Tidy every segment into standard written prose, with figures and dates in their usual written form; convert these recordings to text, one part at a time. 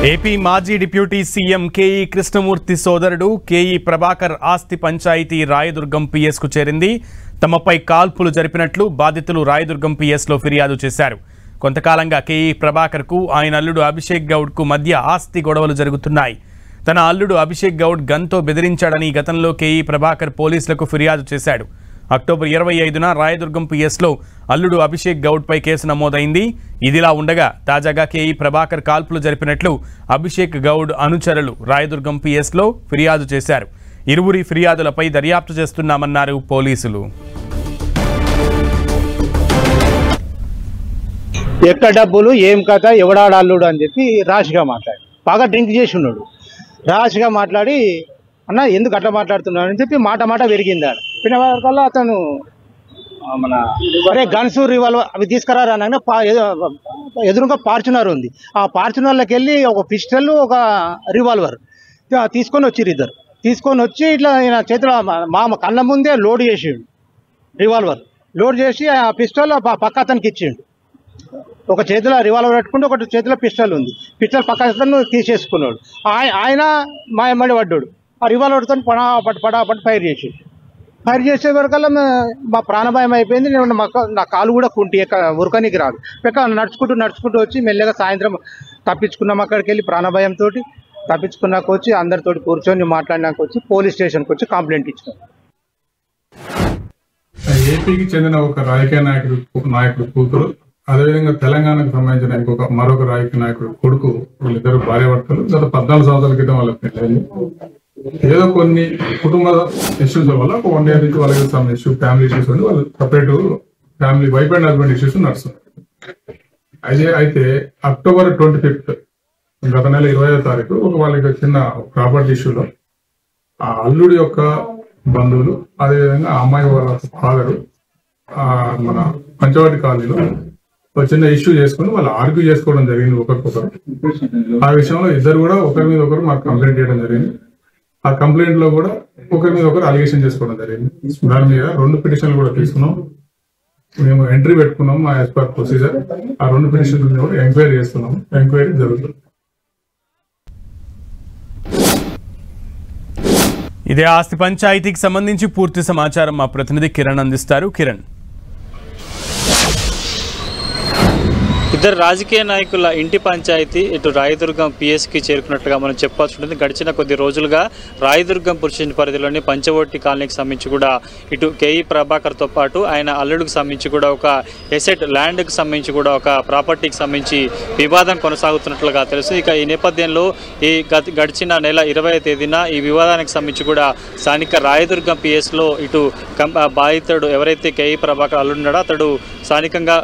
AP మాజీ deputy CM K E Krishnamurthy సోదరుడు K E Prabhakar ఆస్తి పంచాయతీ రాయదుర్గం పిఎస్ కు చేరింది. తమపై కాల్పులు జరిపినట్లు బాధితులు రాయదుర్గం పిఎస్ లో ఫిర్యాదు చేశారు. కొంతకాలంగా కేఈ ప్రభాకర్ కు ఆయన అల్లుడు అభిషేక్ గౌడ్ కు మధ్య ఆస్తి గొడవలు జరుగుతున్నాయి. తన అల్లుడు అభిషేక్ గౌడ్ గన్తో బెదిరించాడని గతంలో కేఈ ప్రభాకర్ పోలీసులకు ఫిర్యాదు చేశాడు. అక్టోబర్ 25న రాయదుర్గం పిఎస్లో అల్లుడు అభిషేక్ గౌడ్పై కేసు నమోదైంది. ఇదిలా ఉండగా తాజాగా కేఈ ప్రభాకర్ కాల్పులు జరిపినట్లు అభిషేక్ గౌడ్ అనుచరులు రాయదుర్గం పిఎస్లో ఫిర్యాదు చేశారు. ఇరువురి ఫిర్యాదులపై దర్యాప్తు చేస్తున్నామన్నారు పోలీసులు. ఎక్కడ డబ్బులు ఏం కథ ఎవడాడు అల్లుడు అని చెప్పి రాష్గా మాట్లాడి బాగా డ్రింక్ చేసి ఉన్నాడు. రాష్గా మాట్లాడి అన్న ఎందుకు అట్లా మాట్లాడుతున్నాడు అని చెప్పి మాట పెరిగిందాడు. పిన్న వరకల్లా అతను మన అరే గన్స్ రివాల్వర్ అవి తీసుకురారా అనగానే ఎదురుగా ఫార్చునర్ ఉంది. ఆ ఫార్చునర్లోకి వెళ్ళి ఒక పిస్టల్ ఒక రివాల్వర్ తీసుకొని వచ్చిర్రు. ఇద్దరు తీసుకొని వచ్చి ఇట్లా నా చేతిలో మా కళ్ళ ముందే లోడ్ చేసిండు. రివాల్వర్ లోడ్ చేసి ఆ పిస్టల్ పక్క అతనికి ఇచ్చిండు. ఒక చేతిలో రివాల్వర్ పెట్టుకుంటే ఒక చేతిలో పిస్టల్ ఉంది. పిస్టల్ పక్క అతను తీసేసుకున్నాడు. ఆయన మా ఎమ్మడి పడ్డాడు. ఆ రివాల్వర్తో పడాపట్ ఫైర్ చేసే వరకల్లా మా ప్రాణభయం అయిపోయింది. నేను నా కాలు కూడా కుంటి ఉరకనికి రాదు. నడుచుకుంటూ వచ్చి మెల్లగా సాయంత్రం తప్పించుకున్నాం. అక్కడికి వెళ్ళి ప్రాణభయంతో తప్పించుకున్నాక వచ్చి అందరితోటి కూర్చొని మాట్లాడినాక వచ్చి పోలీస్ స్టేషన్కి వచ్చి కంప్లైంట్ ఇచ్చాం. ఏపీకి చెందిన ఒక రాజకీయ నాయకుడు కూతురు, అదేవిధంగా తెలంగాణకు సంబంధించిన మరొక రాజకీయ నాయకుడు కొడుకు, వీళ్ళిద్దరు భార్యాభర్తలు. గత 14 సంవత్సరాల క్రితం వాళ్ళకి పెళ్ళైంది. ఏదో కొన్ని కుటుంబ ఇష్యూస్ వల్ల ఒక 1 year నుంచి వాళ్ళకి సమ్ ఇష్యూ ఫ్యామిలీ ఇష్యూస్ ఉండి వాళ్ళు separate family wife and husband issues నడుస్తుంది. అయితే అక్టోబర్ 25th గత నెల 20వ తారీఖు వాళ్ళకి చిన్న ప్రాపర్టీ ఇష్యూలో ఆ అల్లుడి యొక్క బంధువులు, అదేవిధంగా ఆ అమ్మాయి వాళ్ళ ఫాదరు మన పంచవాటి కాలనీలో ఒక చిన్న ఇష్యూ చేసుకుని వాళ్ళు ఆర్గ్యూ చేసుకోవడం జరిగింది ఒకరికొకరు. ఆ విషయంలో ఇద్దరు కూడా ఒకరి మీద ఒకరు మాకు కంప్లైంట్ చేయడం జరిగింది. ఆ కంప్లైంట్ లో కూడా ఒకరి మీద ఒకరు అలిగేషన్ చేసుకోవడం జరిగింది. దాని మీద 2 పిటిషన్లు కూడా తీసుకున్నాం. మేము ఎంట్రీ పెట్టుకున్నాం మా యాజ్ పర్ ప్రొసీజర్. ఆ 2 పిటిషన్ల మీద కూడా ఎంక్వైరీ చేస్తున్నాం. ఎంక్వైరీ జరుగుతుంది. ఇదే ఆస్తి పంచాయతీకి సంబంధించి పూర్తి సమాచారం మా ప్రతినిధి కిరణ్ అందిస్తారు. కిరణ్, ఇద్దరు రాజకీయ నాయకుల ఇంటి పంచాయతీ ఇటు రాయదుర్గం పిఎస్కి చేరుకున్నట్లుగా మనం చెప్పాల్సి ఉంటుంది. గడిచిన కొద్ది రోజులుగా రాయదుర్గం పురుషుని పరిధిలోని పంచవటి కాలనీకి సంబంధించి కూడా ఇటు కేఈ ప్రభాకర్తో పాటు ఆయన అల్లుడికి సంబంధించి కూడా ఒక ఎసెట్ ల్యాండ్కి సంబంధించి కూడా ఒక ప్రాపర్టీకి సంబంధించి వివాదం కొనసాగుతున్నట్లుగా తెలుసు. ఇక ఈ నేపథ్యంలో ఈ గడిచిన నెల 20వ తేదీన ఈ వివాదానికి సంబంధించి కూడా స్థానిక రాయదుర్గం పిఎస్లో ఇటు బాధితుడు ఎవరైతే కేఈ ప్రభాకర్ అల్లుడున్నాడో అతడు స్థానికంగా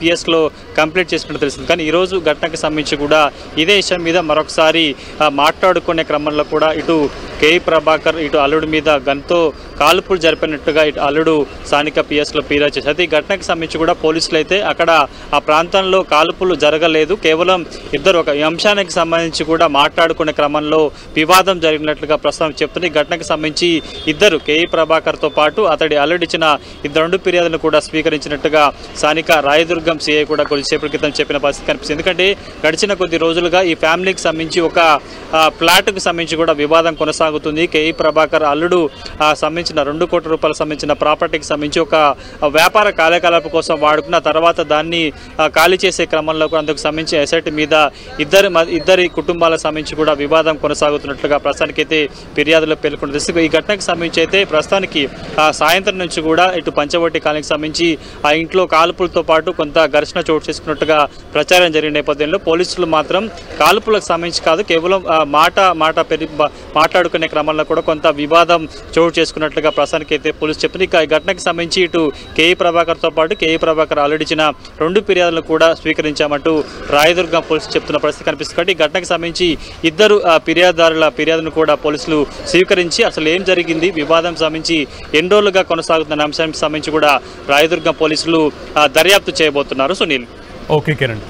పిఎస్లో కంప్లీట్ చేసినట్టు తెలిసింది. కానీ ఈరోజు ఘటనకు సంబంధించి కూడా ఇదే విషయం మీద మరొకసారి మాట్లాడుకునే క్రమంలో కూడా ఇటు కేఈ ప్రభాకర్ ఇటు అల్లుడి మీద గన్తో కాల్పులు జరిపినట్టుగా ఇటు అల్లుడు స్థానిక పిఎస్లో ఫిర్యాదు చేశారు. అయితే ఈ ఘటనకు సంబంధించి కూడా పోలీసులు అయితే అక్కడ ఆ ప్రాంతంలో కాల్పులు జరగలేదు, కేవలం ఇద్దరు ఒక అంశానికి సంబంధించి కూడా మాట్లాడుకునే క్రమంలో వివాదం జరిగినట్లుగా ప్రస్తుతం చెప్తుంది. ఈ ఘటనకు సంబంధించి ఇద్దరు కేఈ ప్రభాకర్తో పాటు అతడి అల్లుడిచ్చిన 2 ఫిర్యాదులను కూడా స్వీకరించినట్టుగా స్థానిక రాయదుర్గం సిఐ కూడా కొద్దిసేపటి క్రితం చెప్పిన పరిస్థితి కనిపిస్తుంది. ఎందుకంటే గడిచిన కొద్ది రోజులుగా ఈ ఫ్యామిలీకి సంబంధించి ఒక ఫ్లాట్కు సంబంధించి కూడా వివాదం కొనసాగుతుంది. కేఈ ప్రభాకర్ అల్లుడు సంబంధించిన 2 కోట్ల రూపాయలకు సంబంధించిన ప్రాపర్టీకి సంబంధించి ఒక వ్యాపార కార్యకలాపం కోసం వాడుకున్న తర్వాత దాన్ని ఖాళీ చేసే క్రమంలో అందుకు సంబంధించి ఎసెట్ మీద ఇద్దరి కుటుంబాలకు సంబంధించి కూడా వివాదం కొనసాగుతున్నట్లుగా ప్రస్తుతానికి అయితే ఫిర్యాదులో పేర్కొంటుంది. ఈ ఘటనకు సంబంధించి అయితే ప్రస్తుతానికి సాయంత్రం నుంచి కూడా ఇటు పంచవటి కాలనీకి సంబంధించి ఆ ఇంట్లో కాల్పులతో పాటు కొంత ఘర్షణ చోటు చేసుకున్నట్టుగా ప్రచారం జరిగిన నేపథ్యంలో పోలీసులు మాత్రం కాల్పులకు సంబంధించి కాదు, కేవలం మాట్లాడుకునే క్రమంలో కూడా కొంత వివాదం చోటు చేసుకున్నట్లుగా ప్రస్తుతానికి అయితే పోలీసు చెప్తుంది. ఇక ఈ ఘటనకు సంబంధించి ఇటు కేఈ ప్రభాకర్తో పాటు కేఈ ప్రభాకర్ అల్లుడిచ్చిన 2 ఫిర్యాదులను కూడా స్వీకరించామంటూ రాయదుర్గం పోలీసులు చెప్తున్న పరిస్థితి కనిపిస్తుంది. కాబట్టి ఈ ఘటనకు సంబంధించి ఇద్దరు ఫిర్యాదుదారుల ఫిర్యాదును కూడా పోలీసులు స్వీకరించి అసలు ఏం జరిగింది, వివాదం సంబంధించి ఎన్ని రోజులుగా కొనసాగుతున్న అంశానికి సంబంధించి కూడా రాయదుర్గం పోలీసులు దర్యాప్తు చేయబోతున్నారు. సునీల్. ఓకే కిరణ్.